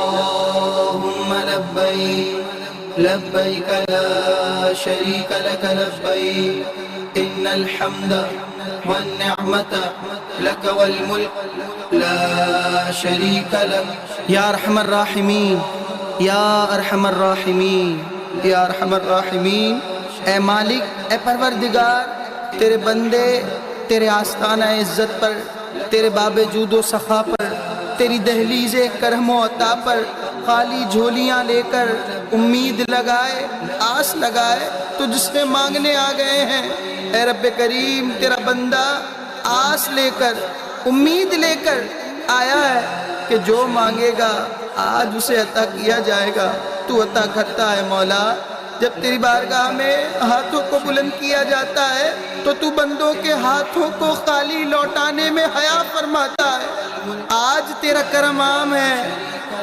اللهم لبيك لبيك لا شريك لك لبيك إن الحمد والنعمة لك والملك لا شريك لك یا ارحم الراحمین یا ارحم الراحمین یا ارحم الراحمین۔ اے مالک، اے پروردگار، تیرے بندے تیرے آستانہ عزت پر، تیرے باب جود و سخا پر، تیری دہلیز کرم و عطا پر خالی جھولیاں لے کر امید لگائے، آس لگائے تجھ سے مانگنے آ گئے ہیں۔ اے رب کریم، تیرا بندہ آس لے کر، امید لے کر آیا ہے کہ جو مانگے گا آج اسے عطا کیا جائے گا۔ تو عطا کرتا ہے مولا۔ جب تیری بارگاہ میں ہاتھوں کو بلند کیا جاتا ہے تو تو بندوں کے ہاتھوں کو خالی لوٹانے میں حیا فرماتا ہے۔ آج تیرا کرم عام ہے۔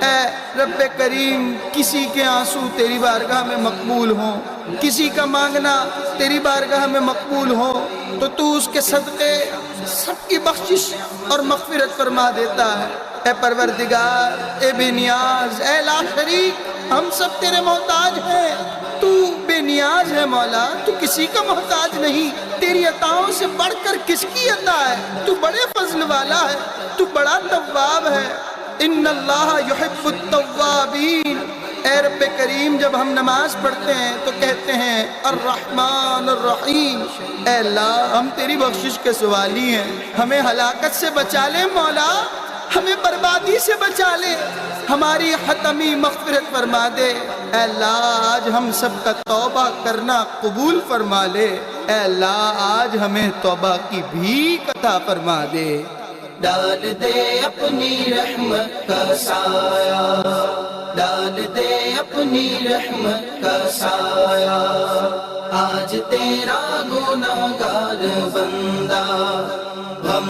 اے رب کریم، کسی کے آنسو تیری بارگاہ میں مقبول ہوں، کسی کا مانگنا تیری بارگاہ میں مقبول ہو تو اس کے صدقے سب کی بخشش اور مغفرت فرما دیتا ہے۔ اے پروردگار، اے بے نیاز، اے لا شریک، ہم سب تیرے محتاج ہیں۔ تو بے نیاز ہے مولا، تو کسی کا محتاج نہیں۔ تیری عطاؤں سے بڑھ کر کس کی عطا ہے؟ تو بڑے فضل والا ہے، تو بڑا تواب ہے۔ ان اللہ یحب التوابین۔ اے رب کریم، جب ہم نماز پڑھتے ہیں تو کہتے ہیں الرحمن الرحیم۔ اے اللہ، ہم تیری بخشش کے سوالی ہیں، ہمیں ہلاکت سے بچا لے مولا، ہمیں بربادی سے بچا لے، ہماری حتمی مغفرت فرما دے۔ اے اللہ، آج ہم سب کا توبہ کرنا قبول فرما لے۔ اے اللہ، آج ہمیں توبہ کی بھیک عطا فرما دے۔ ڈال دے اپنی رحمت کا سایہ، ڈال دے اپنی رحمت کا سایہ، آج تیرا گناہگار بندہ